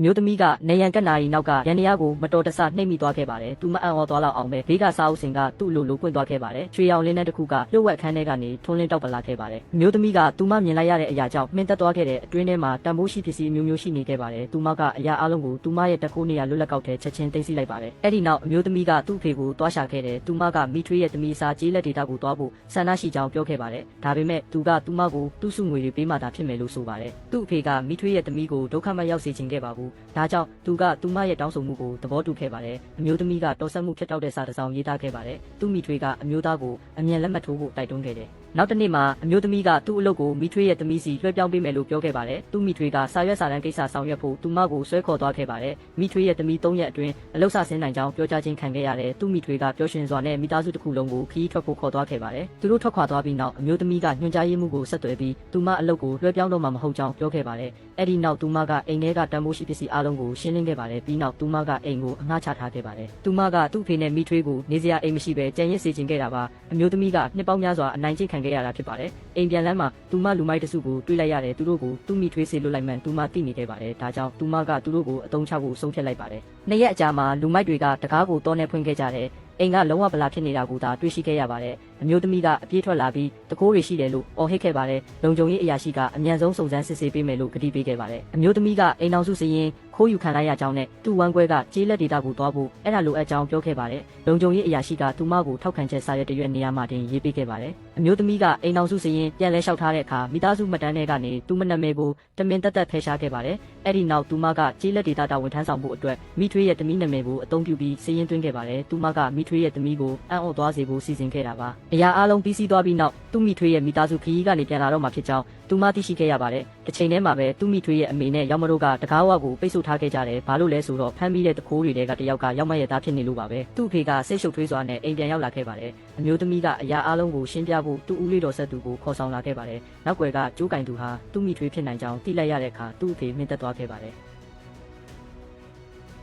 မျိုးသမီးကနေရန်ကက်နာရီနောက်ကရန်တရားကိုမတော်တဆနှိမ့်မိသွားခဲ့ပါတယ်။သူမအံ့ဩသွားလောက်အောင်ပဲဘေးကစားအုပ်စင်ကသူ့လိုလိုပွင့်သွားခဲ့ပါတယ်။ချွေရောင်လင်းတဲ့တစ်ခုကလျှို့ဝှက်ခန်းထဲကနေထွန်းလင်းတောက်ပလာခဲ့ပါတယ်။မျိုးသမီးကသူမမြင်လိုက်ရတဲ့အရာကြောင့်မှင်သက်သွားခဲ့တဲ့အတွင်းထဲမှာတန်ဖိုးရှိပစ္စည်းမျိုးမျိုးရှိနေခဲ့ပါတယ်။သူမကအရာအလုံးကိုသူမရဲ့တခိုးနေရလွတ်လပ်ကောက်ထဲချက်ချင်းသိမ်းဆည်းလိုက်ပါတယ်။အဲ့ဒီနောက်အမျိုးသမီးကသူ့ဖေကိုတွားရှာခဲ့တယ်။သူမကမိထွေးရဲ့သမီးစားကြေးလက်ဒေတာကိုတွားဖို့ဆန္ဒရှိကြောင်းပြောခဲ့ပါတယ်။ဒါပေမဲ့သူကသူမကိုသူ့စုငွေတွေပေးမှသာဖြစ်မယ်လို့ဆိုပါတယ်။သူ့အဖေကမိထွေးရဲ့သမီးကိုဒုက္ခမရောက်စေချင်ခဲ့ပါဘူး။ဒါကြောင့်သူကသူမရဲ့တောင်းဆိုမှုကိုသဘောတူခဲ့ပါတယ်။အမျိုးသမီးကတော်ဆက်မှုဖြစ်တောက်တဲ့စာတစ်စောင်ရေးသားခဲ့ပါတယ်။သူ့မိထွေးကအမျိုးသားကိုအမြန်လက်မှတ်ထိုးဖို့တိုက်တွန်းခဲ့တယ်။နောက်တစ်နေ့မှာအမျိုးသမီးကသူ့အလုပ်ကိုမိထွေးရဲ့သမီးစီလွှဲပြောင်းပေးမယ်လို့ပြောခဲ့ပါတယ်။သူ့မိထွေးကစာရွက်စာတမ်းကိစ္စဆောင်ရွက်ဖို့သူမကိုဆွဲခေါ်သွားခဲ့ပါတယ်။မိထွေးရဲ့သမီး3ရက်အတွင်းအလုပ်ဆဆင်းနိုင်ကြောင်းပြောကြားခြင်းခံခဲ့ရတယ်။သူ့မိထွေးကပျော်ရွှင်စွာနဲ့မိသားစုတစ်ခုလုံးကိုခရီးထွက်ဖို့ခေါ်သွားခဲ့ပါတယ်။သူတို့ထွက်ခွာသွားပြီးနောက်အမျိုးသမီးကညွှန်ကြားရေးမှူးကိုဆက်သွယ်ပြီးသူမအလုပ်ကိုလွှဲပြောင်းတော့မှမဟုတ်ကြောင်းပြောခဲ့ပါတယ်။အဲ့ဒီနောက်သူမကအိမ်ထဲကတန်ဖိုးရှိပစ္စည်းအလုံးကိုရှင်းလင်းခဲ့ပါတယ်။ပြီးနောက်သူမကအိမ်ကိုအငှားချထားခဲ့ပါတယ်။သူမကသူ့အဖေနဲ့မိထွေးကိုနေစရာအိမ်မရှိပဲကြံရစ်စေချင်ခဲ့တာပါ။အမျိုးသမီးကနှစ်ပေါင်းများစွာအနိုင်ကျင့်ခံခဲ့ရတာဖြစ်ပါတယ်။အိမ်ပြန်လမ်းမှာသူမလူမိုက်တစုကိုတွေ့လိုက်ရတယ်သူတို့ကိုသူ့မိထွေးစေလွတ်လိုက်မှန်သူမသိနေခဲ့ပါတယ်ဒါကြောင့်သူမကသူတို့ကိုအတုံးချဖို့ဆုံးဖြတ်လိုက်ပါတယ်နှစ်ရက်အကြာမှာလူမိုက်တွေကတကားကိုတောနဲ့ဖွင့်ခဲ့ကြတယ်အိမ်ကလုံးဝဗလာဖြစ်နေတာကိုသာတွေ့ရှိခဲ့ရပါတယ်အမျိုးသမီးကအပြေးထွက်လာပြီးတကိုးတွေရှိတယ်လို့အော်ဟစ်ခဲ့ပါတယ်လုံခြုံရေးအရာရှိကအမြန်ဆုံးစုံစမ်းစစ်ဆေးပေးမယ်လို့ကတိပေးခဲ့ပါတယ်အမျိုးသမီးကအိမ်တော်စုစရင်ခိုးယူခံလိုက်ရကြောင်းနဲ့သူ့ဝမ်းကွဲကကြေးလက်ဒေတာကိုတွားဖို့အဲ့ဒါလိုအပ်ကြောင်းပြောခဲ့ပါတယ်လုံခြုံရေးအရာရှိကသူမကိုထောက်ခံချက်စာရွက်တရွက်နေရာမှာတင်ရေးပေးခဲ့ပါတယ်အမျိုးသမီးကအိမ်တော်စုစရင်ပြန်လဲလျှောက်ထားတဲ့အခါမိသားစုမှတ်တမ်းတွေကနေသူ့မနာမည်ကိုတမင်တက်ဖယ်ရှားခဲ့ပါတယ်အဲ့ဒီနောက်သူမကကြေးလက်ဒေတာတာဝန်ထမ်းဆောင်ဖို့အတွက်မိထွေးရဲ့သမီးနာမည်ကိုအသုံးပြုပြီးစရင်သွင်းခဲ့ပါတယ်သူမကမိထွေးရဲ့သမီးကိုအံ့ဩသွားစေဖို့စီစဉ်ခဲ့တာပါအရာအလုံးပြီးစီးသွားပြီးနောက်သူ့မိထွေးရဲ့မိသားစုခရီးကနေပြန်လာတော့မှဖြစ်ကြောင်းသူမသိရှိခဲ့ရပါတယ်တစ်ချိန်တည်းမှာပဲသူ့မိထွေးရဲ့အမေနဲ့ရောက်မတို့ကတကားဝကိုပိတ်ဆို့ထားခဲ့ကြတယ်ဘာလို့လဲဆိုတော့ဖမ်းပြီးတဲ့တခိုးတွေကတယောက်ကရောက်မရဲ့သားဖြစ်နေလို့ပါပဲသူ့ဖေကစိတ်ရှုပ်ထွေးစွာနဲ့အိမ်ပြန်ရောက်လာခဲ့ပါတယ်အမျိုးသမီးကအရာအလုံးကိုရှင်းပြဖို့သူ့ဦးလေးတော်ဆက်သူကိုခေါ်ဆောင်လာခဲ့ပါတယ်နောက်ွယ်ကကျိုးကင်သူဟာသူ့မိထွေးဖြစ်နိုင်ကြောင်းသိလိုက်ရတဲ့အခါသူ့အဖေမင်းသက်သွားခဲ့ပါတယ်